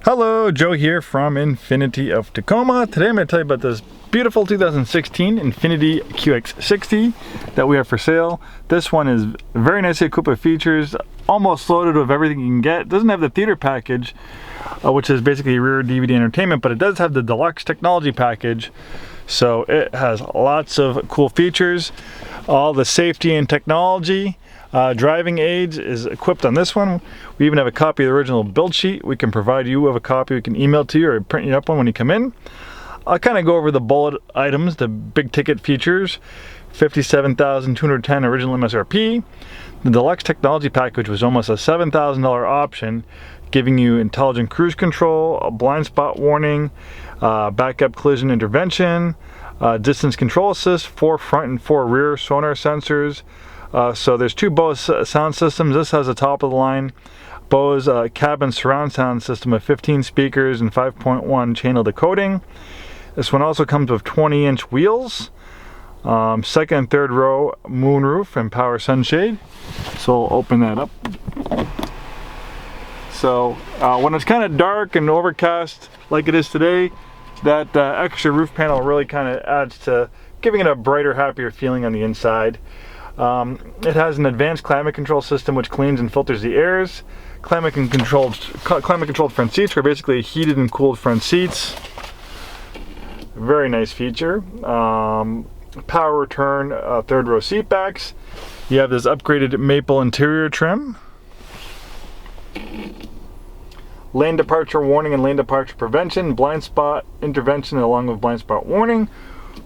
Hello, Joe here from Infiniti of Tacoma. Today I'm going to tell you about this beautiful 2016 Infiniti QX60 that we have for sale. This one is very nicely equipped with features, almost loaded with everything you can get. It doesn't have the theater package, which is basically rear DVD entertainment, but it does have the Deluxe technology package. So it has lots of cool features, all the safety and technology. Driving aids is equipped on this one. We even have a copy of the original build sheet. We can provide you with a copy. We can email to you or print you up one when you come in. I'll kind of go over the bullet items, the big ticket features. $57,210 original MSRP. The Deluxe technology package was almost a $7,000 option, giving you intelligent cruise control, a blind spot warning, backup collision intervention, distance control assist, 4 front and 4 rear sonar sensors. So there's two Bose sound systems. This has a top of the line Bose cabin surround sound system of 15 speakers and 5.1 channel decoding. This one also comes with 20-inch wheels, second and third row moonroof and power sunshade. So I'll open that up. So when it's kind of dark and overcast like it is today, that extra roof panel really kind of adds to giving it a brighter, happier feeling on the inside. It has an advanced climate control system which cleans and filters the airs. Climate controlled front seats are basically heated and cooled front seats. Very nice feature. Power return third row seat backs. You have this upgraded maple interior trim. Lane departure warning and lane departure prevention, blind spot intervention along with blind spot warning.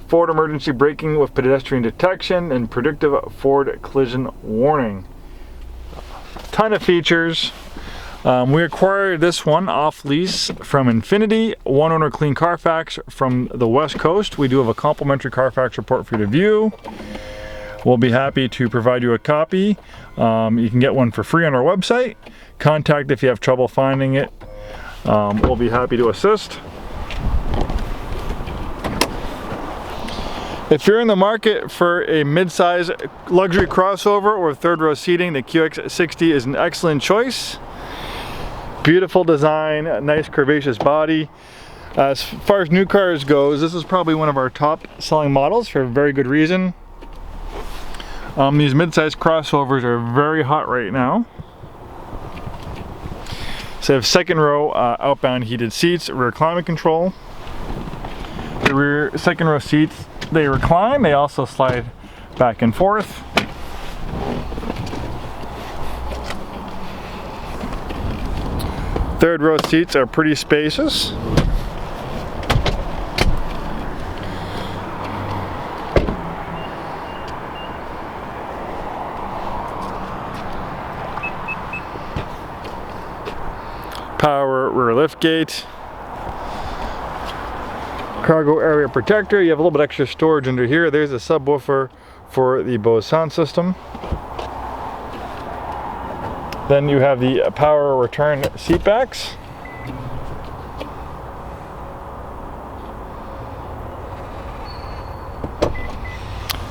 Forward emergency braking with pedestrian detection and predictive forward collision warning. Ton of features. We acquired this one off lease from Infiniti, one owner clean Carfax from the West Coast. We do have a complimentary Carfax report for you to view. We'll be happy to provide you a copy. You can get one for free on our website. Contact if you have trouble finding it. We'll be happy to assist. If you're in the market for a mid-size luxury crossover or third row seating, the QX60 is an excellent choice. Beautiful design, nice curvaceous body. As far as new cars goes, this is probably one of our top selling models for a very good reason. These mid-size crossovers are very hot right now. So they have second row outbound heated seats, rear climate control. The rear second row seats, they recline, they also slide back and forth. Third row seats are pretty spacious. Power rear lift gate. Cargo area protector. You have a little bit extra storage under here. There's a subwoofer for the Bose sound system. Then you have the power return seat backs.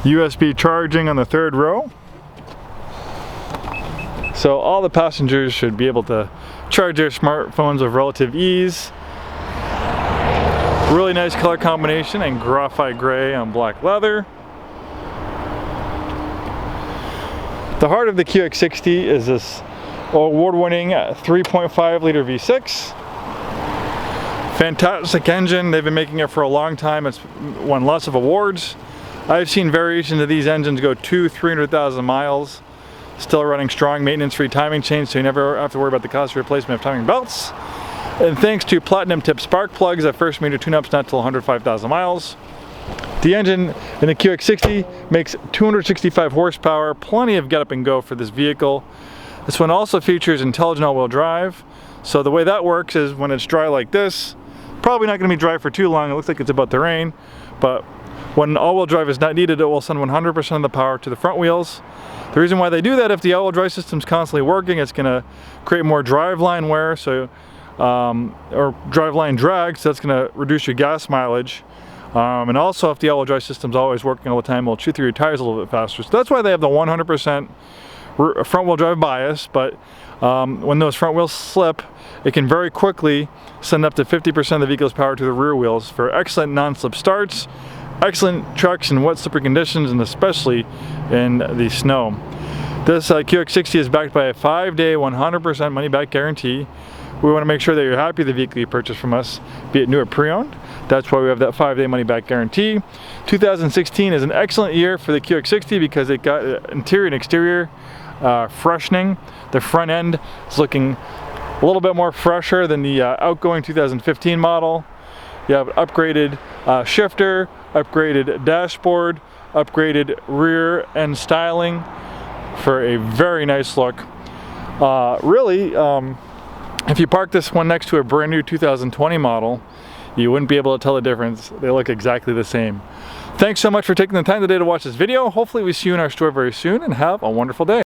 USB charging on the third row. So all the passengers should be able to charge their smartphones with relative ease. Really nice color combination and graphite gray on black leather. The heart of the QX60 is this award-winning 3.5 liter V6. Fantastic engine. They've been making it for a long time. It's won lots of awards. I've seen variations of these engines go 200,000-300,000 miles. Still running strong maintenance-free timing chains, so you never have to worry about the cost of replacement of timing belts. And thanks to platinum tip spark plugs that first meter tune-ups not till 105,000 miles. The engine in the QX60 makes 265 horsepower, plenty of get up and go for this vehicle. This one also features intelligent all-wheel drive. So the way that works is when it's dry like this, probably not going to be dry for too long. It looks like it's about to rain, but when all-wheel drive is not needed, it will send 100% of the power to the front wheels. The reason why they do that, if the all-wheel drive system is constantly working, it's going to create more driveline wear, so or driveline drag, so that's going to reduce your gas mileage. And also, if the all-wheel drive system's always working all the time, it'll chew through your tires a little bit faster. So that's why they have the 100% front-wheel drive bias, but When those front wheels slip, it can very quickly send up to 50% of the vehicle's power to the rear wheels for excellent non-slip starts, excellent traction in wet, slippery conditions, and especially in the snow. This QX60 is backed by a 5-day, 100% money-back guarantee. We want to make sure that you're happy with the vehicle you purchased from us, be it new or pre-owned. That's why we have that 5-day money-back guarantee. 2016 is an excellent year for the QX60 because it got interior and exterior freshening. The front end is looking a little bit more fresher than the outgoing 2015 model. You have upgraded shifter, upgraded dashboard, upgraded rear end styling for a very nice look. Really, if you park this one next to a brand new 2020 model, you wouldn't be able to tell the difference. They look exactly the same. Thanks so much for taking the time today to watch this video. Hopefully we see you in our store very soon, and have a wonderful day.